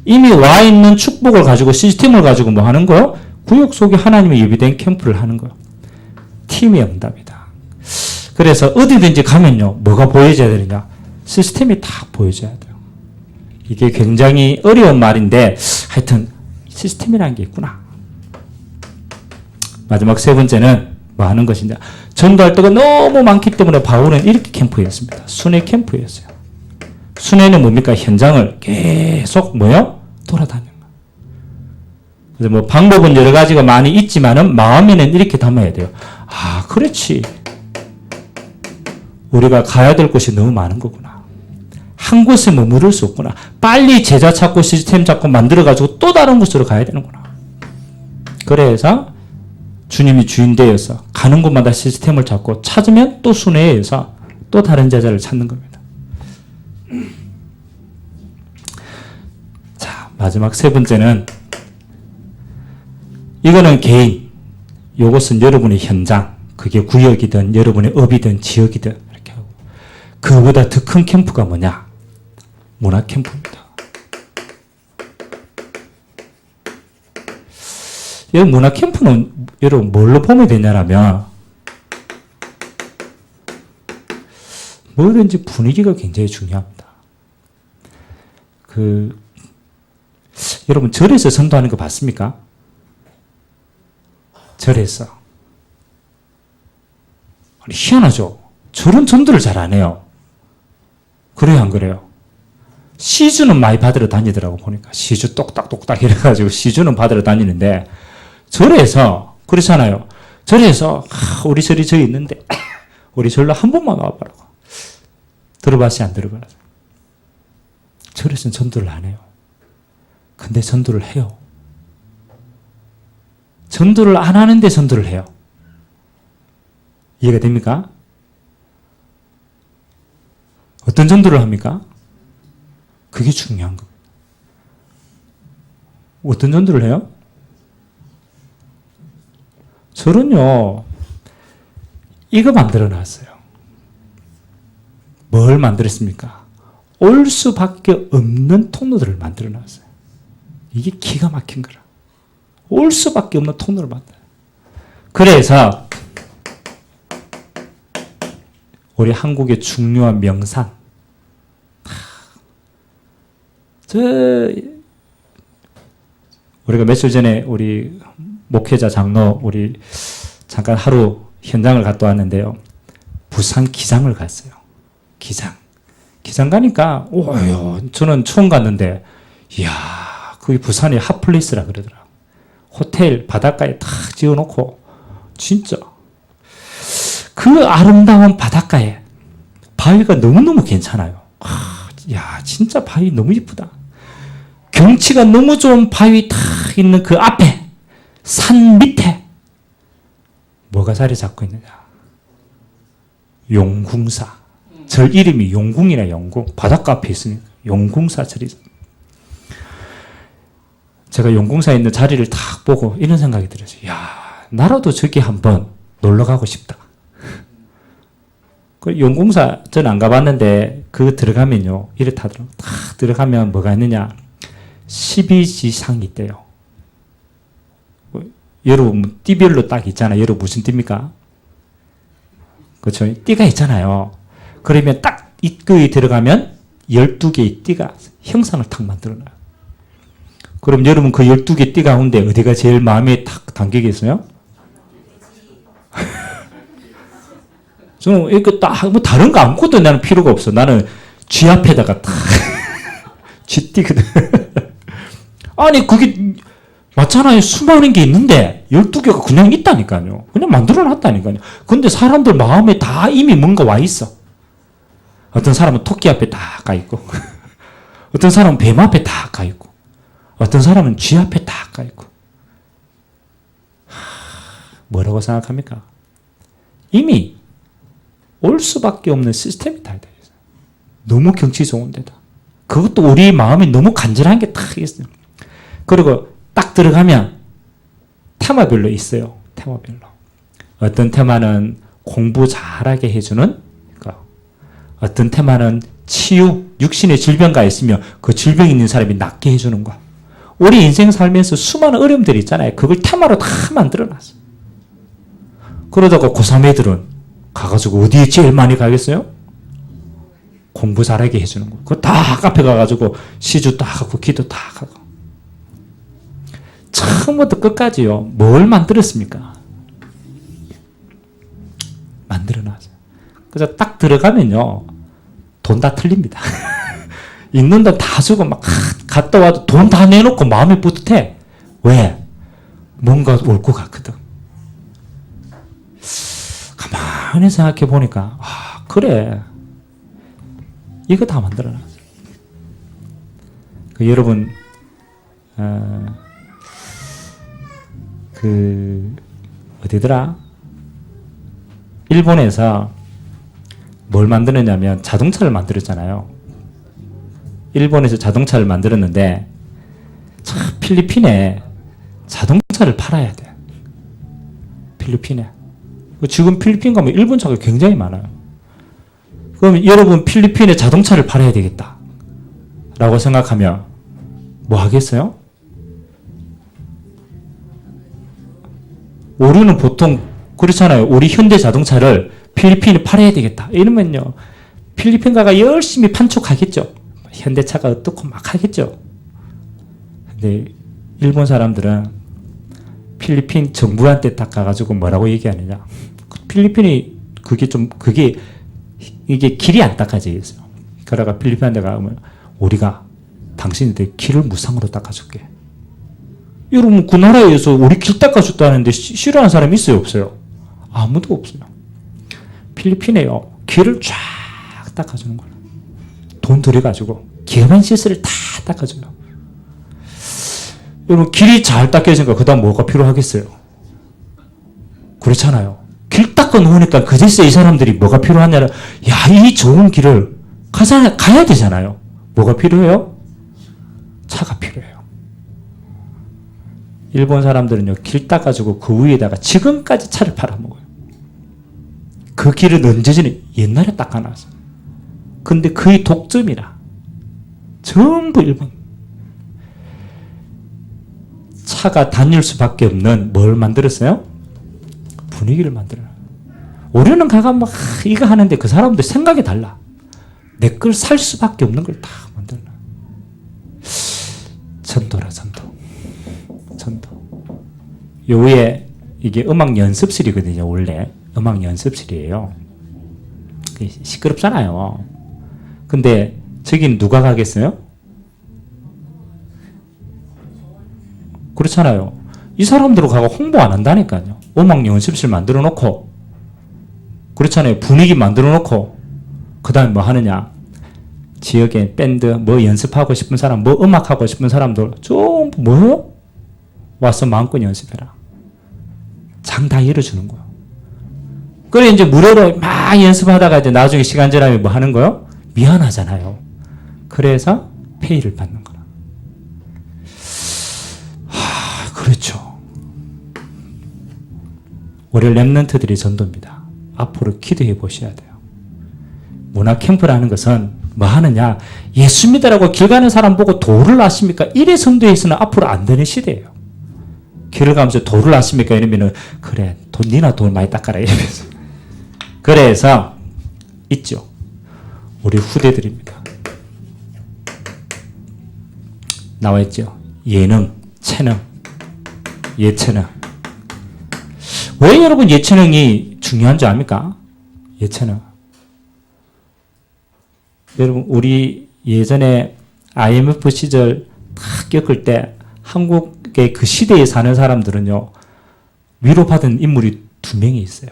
이미 와 있는 축복을 가지고 시스템을 가지고 뭐 하는 거요? 구역 속에 하나님의 예비된 캠프를 하는 거요. 팀의 응답이다. 그래서 어디든지 가면요. 뭐가 보여져야 되느냐? 시스템이 다 보여져야 돼요. 이게 굉장히 어려운 말인데 하여튼 시스템이라는 게 있구나. 마지막 세 번째는 뭐 하는 것이냐? 전도할 때가 너무 많기 때문에 바울은 이렇게 캠프였습니다. 순회 캠프였어요. 순회는 뭡니까? 현장을 계속 뭐요? 돌아다니는 거. 그래서 뭐 방법은 여러 가지가 많이 있지만은 마음에는 이렇게 담아야 돼요. 아, 그렇지. 우리가 가야 될 곳이 너무 많은 거구나. 한 곳에 머무를 수 없구나. 빨리 제자 찾고 시스템 찾고 만들어가지고 또 다른 곳으로 가야 되는구나. 그래서 주님이 주인 되어서 가는 곳마다 시스템을 찾고 찾으면 또 순회해서 또 다른 제자를 찾는 겁니다. 자, 마지막 세 번째는 이거는 개인, 요것은 여러분의 현장, 그게 구역이든 여러분의 업이든 지역이든 이렇게 하고 그보다 더 큰 캠프가 뭐냐? 문화 캠프입니다. 이 문화 캠프는 여러분 뭘로 보면 되냐면 뭐든지 분위기가 굉장히 중요합니다. 여러분 절에서 전도하는 거 봤습니까? 절에서. 아니, 희한하죠? 저런 전도를 잘 안 해요. 그래요, 안 그래요? 시주는 많이 받으러 다니더라고, 보니까. 시주 똑딱똑딱 이래가지고 시주는 받으러 다니는데, 절에서, 그렇잖아요. 절에서, 우리 절이 저기 있는데, 우리 절로 한 번만 와보라고. 들어봤어요, 안 들어봤어요? 절에서는 전도를 안 해요. 근데 전도를 해요. 전도를 안 하는데 전도를 해요. 이해가 됩니까? 어떤 전도를 합니까? 그게 중요한 겁니다. 어떤 전도를 해요? 저는요, 이거 만들어 놨어요. 뭘 만들었습니까? 올 수밖에 없는 통로들을 만들어 놨어요. 이게 기가 막힌 거라. 올 수밖에 없는 통로를 만들어요. 그래서 우리 한국의 중요한 명산, 우리가 며칠 전에 우리 목회자 장로 우리 잠깐 하루 현장을 갔다 왔는데요. 부산 기장을 갔어요. 기장 가니까 오요 저는 처음 갔는데 이야 거기 부산이 핫플레이스라 그러더라고. 호텔 바닷가에 탁 지어놓고 진짜 그 아름다운 바닷가에 바위가 너무너무 괜찮아요. 야 진짜 바위 너무 이쁘다. 경치가 너무 좋은 바위 탁 있는 그 앞에 산 밑에 뭐가 자리 잡고 있느냐. 용궁사. 절 이름이 용궁이라 용궁. 바닷가 앞에 있으니까 용궁사 절이. 제가 용궁사에 있는 자리를 딱 보고 이런 생각이 들었어요. 야 나라도 저기 한번 놀러 가고 싶다. 그 용궁사 전 안 가봤는데 그거 들어가면요 이렇다더라고요. 딱 들어가면 뭐가 있느냐 12지상이 있대요. 여러분 띠별로 딱 있잖아요. 여러분 무슨 띠입니까? 그렇죠? 띠가 있잖아요. 그러면 딱 입구에 들어가면 12개의 띠가 형상을 탁 만들어놔요. 그럼 여러분 그 12개 띠 가운데 어디가 제일 마음에 탁 담기겠어요? 저는 이거 딱, 뭐 다른 거 아무것도 나는 필요가 없어. 나는 쥐 앞에다가 딱, 쥐 띠거든. 아니, 그게, 맞잖아요. 수많은 게 있는데, 12개가 그냥 있다니까요. 그냥 만들어 놨다니까요. 근데 사람들 마음에 다 이미 뭔가 와 있어. 어떤 사람은 토끼 앞에 다 가 있고, 어떤 사람은 뱀 앞에 다 가 있고, 어떤 사람은 쥐 앞에 다 가 있고. 뭐라고 생각합니까? 이미, 올 수밖에 없는 시스템이 다 되어 있어요. 너무 경치 좋은 데다. 그것도 우리 마음이 너무 간절한 게 딱 있어요. 그리고 딱 들어가면 테마별로 있어요. 테마별로. 어떤 테마는 공부 잘하게 해주는 거. 어떤 테마는 치유, 육신의 질병가 있으면 그 질병 있는 사람이 낫게 해주는 거. 우리 인생 살면서 수많은 어려움들이 있잖아요. 그걸 테마로 다 만들어놨어요. 그러다가 고3 애들은 가가지고 어디에 제일 많이 가겠어요? 공부 잘하게 해주는 거. 그거 다 카페 가가지고 시주 딱 하고 기도 딱 하고. 처음부터 끝까지요. 뭘 만들었습니까? 만들어놨어요. 그래서 딱 들어가면요. 돈 다 틀립니다. 있는 돈 다 주고 막 갔다 와도 돈 다 내놓고 마음이 뿌듯해. 왜? 뭔가 올 것 같거든. 가만히 생각해 보니까 아 그래 이거 다 만들어놨어요. 그 여러분 그 어디더라? 일본에서 뭘 만드느냐면 자동차를 만들었잖아요. 일본에서 자동차를 만들었는데 필리핀에 자동차를 팔아야 돼. 필리핀에. 지금 필리핀 가면 일본 차가 굉장히 많아요. 그럼 여러분 필리핀에 자동차를 팔아야 되겠다 라고 생각하면 뭐 하겠어요? 우리는 보통 그렇잖아요. 우리 현대 자동차를 필리핀에 팔아야 되겠다 이러면요 필리핀 가가 열심히 판촉하겠죠. 현대차가 어떻고 막 하겠죠. 근데 일본 사람들은 필리핀 정부한테 딱 가가지고 뭐라고 얘기하느냐. 필리핀이 그게 이게 길이 안 닦아져 있어요. 그러다가 필리핀에 가면 우리가 당신들 길을 무상으로 닦아줄게. 여러분 그 나라에서 우리 길 닦아줬다는데 싫어하는 사람이 있어요, 없어요? 아무도 없어요. 필리핀에요. 길을 쫙 닦아주는 거예요. 돈 들여가지고 기업한 시설을 다 닦아줘요. 여러분 길이 잘 닦여지니까 그 다음 뭐가 필요하겠어요? 그렇잖아요. 길 닦아 놓으니까 그제서 이 사람들이 뭐가 필요하냐면 야, 이 좋은 길을 가야 되잖아요. 뭐가 필요해요? 차가 필요해요. 일본 사람들은요, 길 닦아주고 그 위에다가 지금까지 차를 팔아먹어요. 그 길은 언제전에 옛날에 닦아놨어요. 근데 그의 독점이라. 전부 일본. 차가 다닐 수밖에 없는 뭘 만들었어요? 분위기를 만들어요. 우리는 가가 막 이거 하는데 그 사람들 생각이 달라. 내 걸 살 수밖에 없는 걸 다 만들어. 전도라, 전도. 요 위에 이게 음악 연습실이거든요, 원래. 음악 연습실이에요. 시끄럽잖아요. 근데 저기는 누가 가겠어요? 그렇잖아요. 이 사람들로 가고 홍보 안 한다니까요. 음악 연습실 만들어 놓고, 그렇잖아요. 분위기 만들어 놓고, 그 다음에 뭐 하느냐. 지역에 밴드, 뭐 연습하고 싶은 사람, 뭐 음악하고 싶은 사람들, 전부 뭐요? 와서 마음껏 연습해라. 장 다 열어주는 거예요. 그래, 이제 무료로 막 연습하다가 이제 나중에 시간 지나면 뭐 하는 거요? 미안하잖아요. 그래서 페이를 받는 거라. 그렇죠. 우리 랩런트들이 전도입니다. 앞으로 기도해 보셔야 돼요. 문화 캠프라는 것은 뭐 하느냐? 예수 믿으라고 길 가는 사람 보고 도를 아십니까? 이래 선도해서는 앞으로 안 되는 시대예요. 길을 가면서 도를 아십니까? 이러면은 그래, 니나 돈 많이 닦아라 이러면서. 그래서 있죠. 우리 후대들입니다. 나와 있죠. 예능, 체능, 예체능. 왜 여러분 예체능이 중요한 줄 압니까? 예체능. 여러분 우리 예전에 IMF 시절 딱 겪을 때 한국의 그 시대에 사는 사람들은요, 위로받은 인물이 2명이 있어요.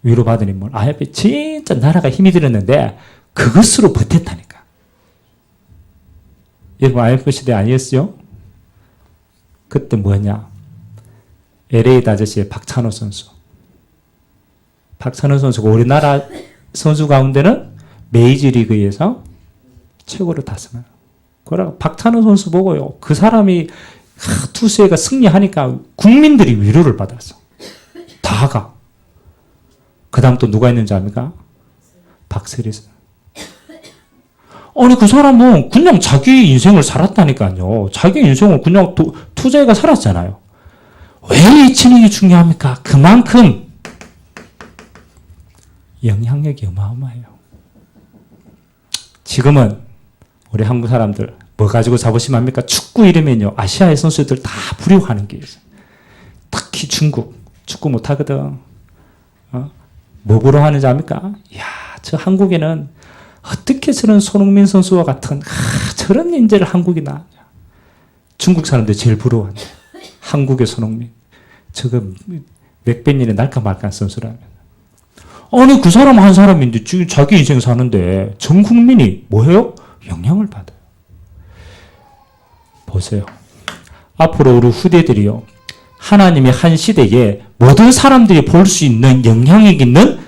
위로받은 인물. IMF 진짜 나라가 힘이 들었는데 그것으로 버텼다니까. 여러분 IMF 시대 아니었어요? 그때 뭐냐? LA 다저스의 박찬호 선수. 박찬호 선수가 우리나라 선수 가운데는 메이저리그에서 최고로 다승을. 그러고 박찬호 선수 보고요. 그 사람이 투수회가 승리하니까 국민들이 위로를 받았어. 다가. 그 다음 또 누가 있는지 압니까? 박세리 선수. 아니 그 사람은 그냥 자기 인생을 살았다니까요. 자기 인생을 그냥 투자해가 살았잖아요. 왜 예체능이 중요합니까? 그만큼 영향력이 어마어마해요. 지금은 우리 한국 사람들 뭐 가지고 자부심 합니까? 축구 이러면요, 아시아의 선수들 다 부러워하는 게 있어요. 특히 중국 축구 못하거든. 뭐 부러워하는지 압니까? 이야, 저 한국에는 어떻게 저런 손흥민 선수와 같은 저런 인재를 한국이 낳았냐. 중국 사람들 제일 부러워한다. 한국의 손흥민. 저거 몇백 년에 날까 말까 선수라면. 아니 그 사람 한 사람인데 지금 자기 인생 사는데 전 국민이 뭐해요? 영향을 받아요. 보세요. 앞으로 우리 후대들이요, 하나님의 한 시대에 모든 사람들이 볼 수 있는 영향력 있는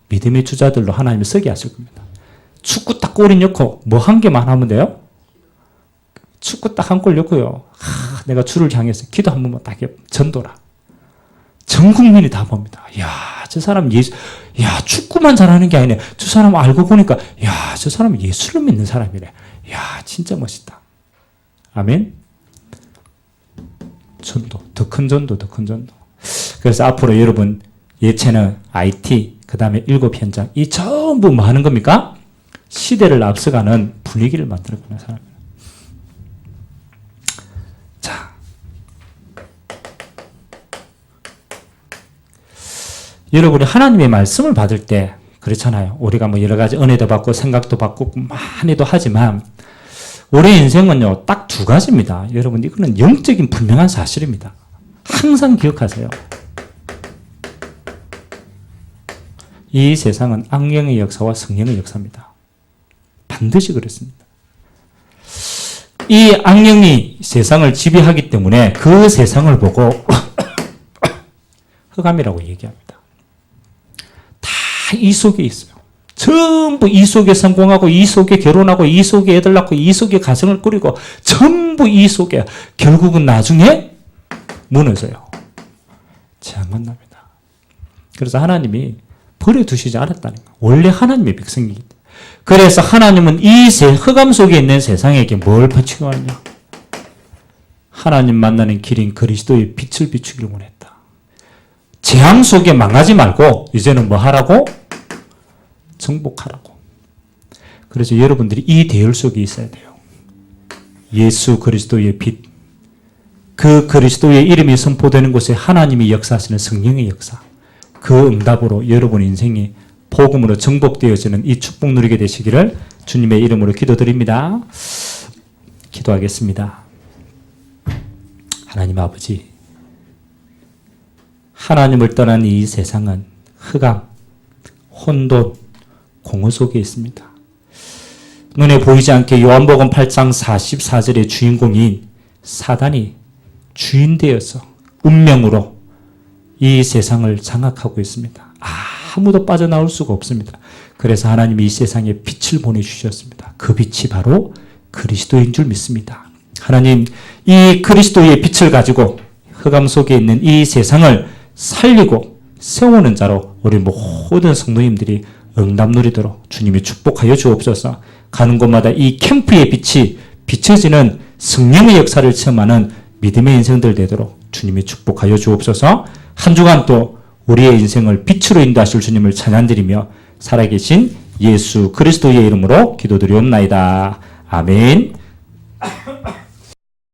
믿음의 주자들로 하나님이 서게 하실 겁니다. 축구 딱 골이 넣고 뭐 한 개만 하면 돼요? 축구 딱 한 골 넣고요. 내가 주를 향해서 기도 한 번만 딱 해. 전도라. 전 국민이 다 봅니다. 야, 저 사람 야, 축구만 잘하는 게 아니네. 저 사람 알고 보니까, 야, 저 사람 예수를 믿는 사람이래. 야, 진짜 멋있다. 아멘? 전도. 더 큰 전도, 더 큰 전도. 그래서 앞으로 여러분, 예체능, IT, 그 다음에 7현장, 이 전부 뭐 하는 겁니까? 시대를 앞서가는 분위기를 만들어가는 사람입니다. 자. 여러분이 하나님의 말씀을 받을 때 그렇잖아요. 우리가 뭐 여러 가지 은혜도 받고 생각도 받고 많이도 하지만 우리 인생은요, 딱 두 가지입니다. 여러분, 이거는 영적인 분명한 사실입니다. 항상 기억하세요. 이 세상은 악령의 역사와 성령의 역사입니다. 반드시 그렇습니다. 이 악령이 세상을 지배하기 때문에 그 세상을 보고 흑암이라고 얘기합니다. 다 이 속에 있어요. 전부 이 속에 성공하고 이 속에 결혼하고 이 속에 애들 낳고 이 속에 가정을 꾸리고 전부 이 속에 결국은 나중에 무너져요. 재앙 만납니다. 그래서 하나님이 버려두시지 않았다는 거예요. 원래 하나님의 백성이기 때문에. 그래서 하나님은 이 흑암 속에 있는 세상에게 뭘 비추려 하느냐? 하나님 만나는 길인 그리스도의 빛을 비추기를 원했다. 재앙 속에 망하지 말고 이제는 뭐 하라고? 정복하라고. 그래서 여러분들이 이 대열 속에 있어야 돼요. 예수 그리스도의 빛, 그 그리스도의 이름이 선포되는 곳에 하나님이 역사하시는 성령의 역사, 그 응답으로 여러분 인생이 복음으로 정복되어지는 이 축복 누리게 되시기를 주님의 이름으로 기도드립니다. 기도하겠습니다. 하나님 아버지, 하나님을 떠난 이 세상은 흑암, 혼돈, 공허 속에 있습니다. 눈에 보이지 않게 요한복음 8장 44절의 주인공인 사단이 주인 되어서 운명으로 이 세상을 장악하고 있습니다. 아무도 빠져나올 수가 없습니다. 그래서 하나님이 이 세상에 빛을 보내주셨습니다. 그 빛이 바로 그리스도인 줄 믿습니다. 하나님, 이 그리스도의 빛을 가지고 흑암 속에 있는 이 세상을 살리고 세우는 자로 우리 모든 성도님들이 응답 누리도록 주님이 축복하여 주옵소서. 가는 곳마다 이 캠프의 빛이 비춰지는 성령의 역사를 체험하는 믿음의 인생들 되도록 주님이 축복하여 주옵소서. 한 주간 또 우리의 인생을 빛으로 인도하실 주님을 찬양드리며 살아계신 예수 그리스도의 이름으로 기도드리옵나이다. 아멘.